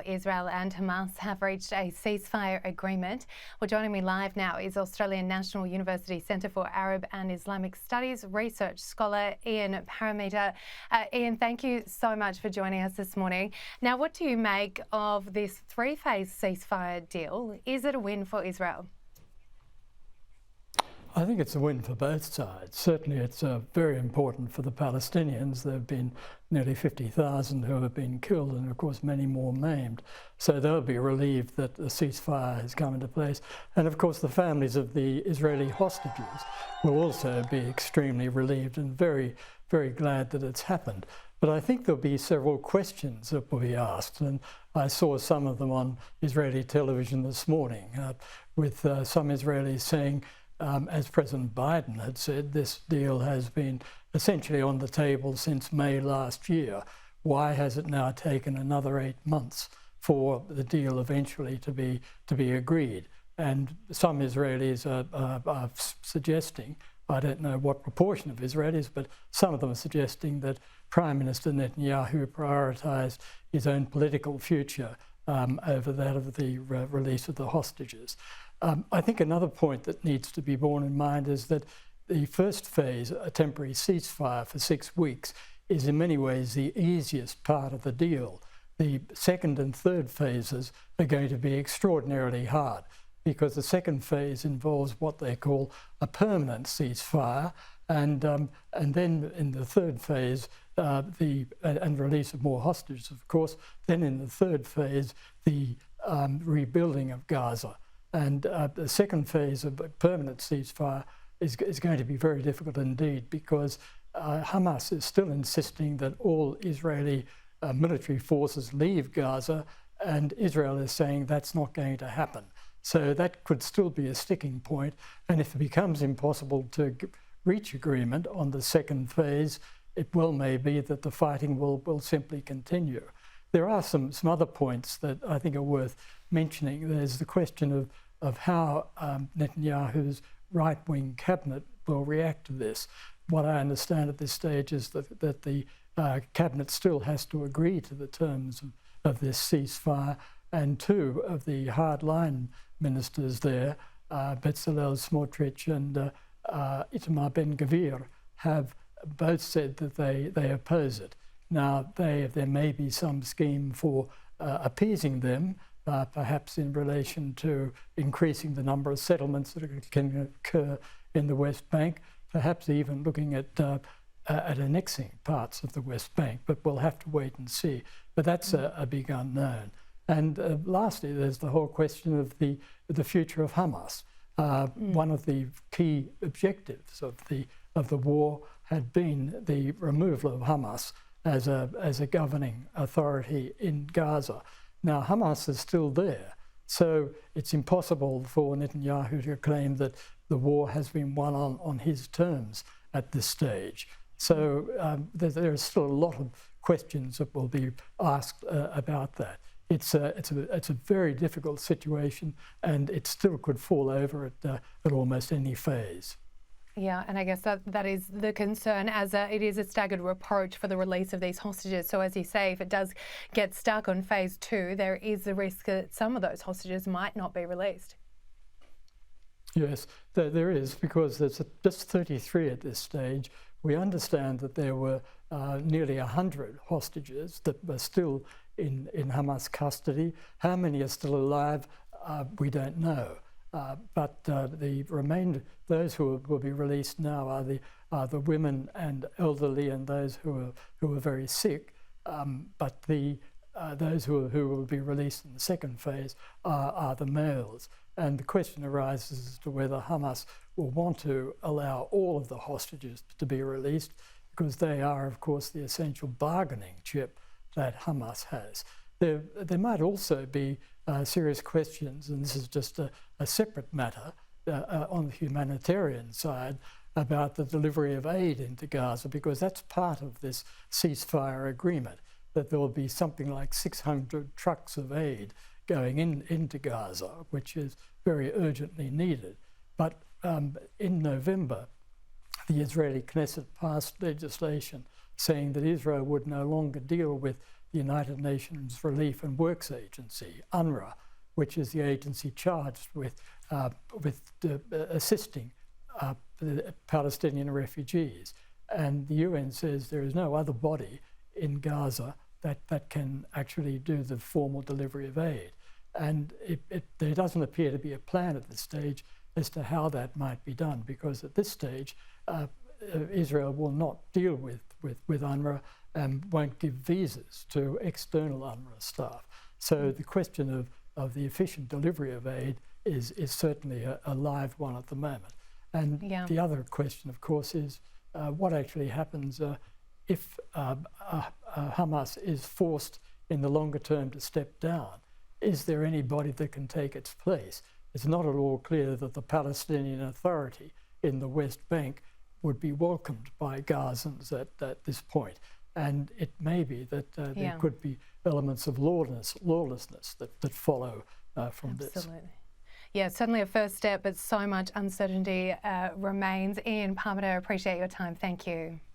Israel and Hamas have reached a ceasefire agreement. Well, joining me live now is Australian National University Centre for Arab and Islamic Studies research scholar Ian Parmeter. Ian, thank you so much for joining us this morning. Now, what do you make of this three-phase ceasefire deal? Is it a win for Israel? I think it's a win for both sides. Certainly it's very important for the Palestinians. There have been nearly 50,000 who have been killed and of course many more maimed. So they'll be relieved that the ceasefire has come into place. And of course the families of the Israeli hostages will also be extremely relieved and very, very glad that it's happened. But I think there'll be several questions that will be asked, and I saw some of them on Israeli television this morning with some Israelis saying, as President Biden had said, this deal has been essentially on the table since May last year. Why has it now taken another 8 months for the deal eventually to be agreed? And some Israelis are suggesting, I don't know what proportion of Israelis, but some of them are suggesting that Prime Minister Netanyahu prioritised his own political future over that of the release of the hostages. I think another point that needs to be borne in mind is that the first phase, a temporary ceasefire for 6 weeks, is in many ways the easiest part of the deal. The second and third phases are going to be extraordinarily hard because the second phase involves what they call a permanent ceasefire, and then in the third phase, and release of more hostages, of course. Then in the third phase, the rebuilding of Gaza. And the second phase of a permanent ceasefire is going to be very difficult indeed, because Hamas is still insisting that all Israeli military forces leave Gaza, and Israel is saying that's not going to happen. So that could still be a sticking point. And if it becomes impossible to reach agreement on the second phase, it well may be that the fighting will simply continue. There are some other points that I think are worth mentioning. There's the question of how Netanyahu's right-wing cabinet will react to this. What I understand at this stage is that the cabinet still has to agree to the terms of this ceasefire, and two of the hardline ministers there, Bezalel Smotrich and Itamar Ben-Gvir, have both said that they oppose it. Now, there may be some scheme for appeasing them, perhaps in relation to increasing the number of settlements that can occur in the West Bank, perhaps even looking at annexing parts of the West Bank, but we'll have to wait and see. But that's a big unknown. And lastly, there's the whole question of the future of Hamas. One of the key objectives of the war had been the removal of Hamas as a governing authority in Gaza. Now, Hamas is still there, so it's impossible for Netanyahu to claim that the war has been won on his terms at this stage. So there are still a lot of questions that will be asked about that. It's a very difficult situation, and it still could fall over at almost any phase. Yeah, and I guess that is the concern, as it is a staggered approach for the release of these hostages. So as you say, if it does get stuck on phase 2, there is the risk that some of those hostages might not be released. Yes, there is, because there's just 33 at this stage. We understand that there were nearly 100 hostages that were still in Hamas custody. How many are still alive, we don't know. But the remainder, those who will be released now are the women and elderly and those who are very sick. But those who will be released in the second phase are the males. And the question arises as to whether Hamas will want to allow all of the hostages to be released, because they are, of course, the essential bargaining chip that Hamas has. There might also be serious questions, and this is just a separate matter on the humanitarian side, about the delivery of aid into Gaza, because that's part of this ceasefire agreement, that there will be something like 600 trucks of aid going into Gaza, which is very urgently needed. But in November, the Israeli Knesset passed legislation saying that Israel would no longer deal with the United Nations Relief and Works Agency, UNRWA, which is the agency charged with assisting the Palestinian refugees. And the UN says there is no other body in Gaza that can actually do the formal delivery of aid. And there doesn't appear to be a plan at this stage as to how that might be done, because at this stage, Israel will not deal with UNRWA and won't give visas to external UNRWA staff. So the question of the efficient delivery of aid is certainly a live one at the moment. And the other question, of course, is what actually happens if Hamas is forced in the longer term to step down. Is there anybody that can take its place? It's not at all clear that the Palestinian Authority in the West Bank would be welcomed by Gazans at this point. And it may be that there could be elements of lawlessness that follow from this. Absolutely. Yeah, certainly a first step, but so much uncertainty remains. Ian, Parmeter, appreciate your time. Thank you.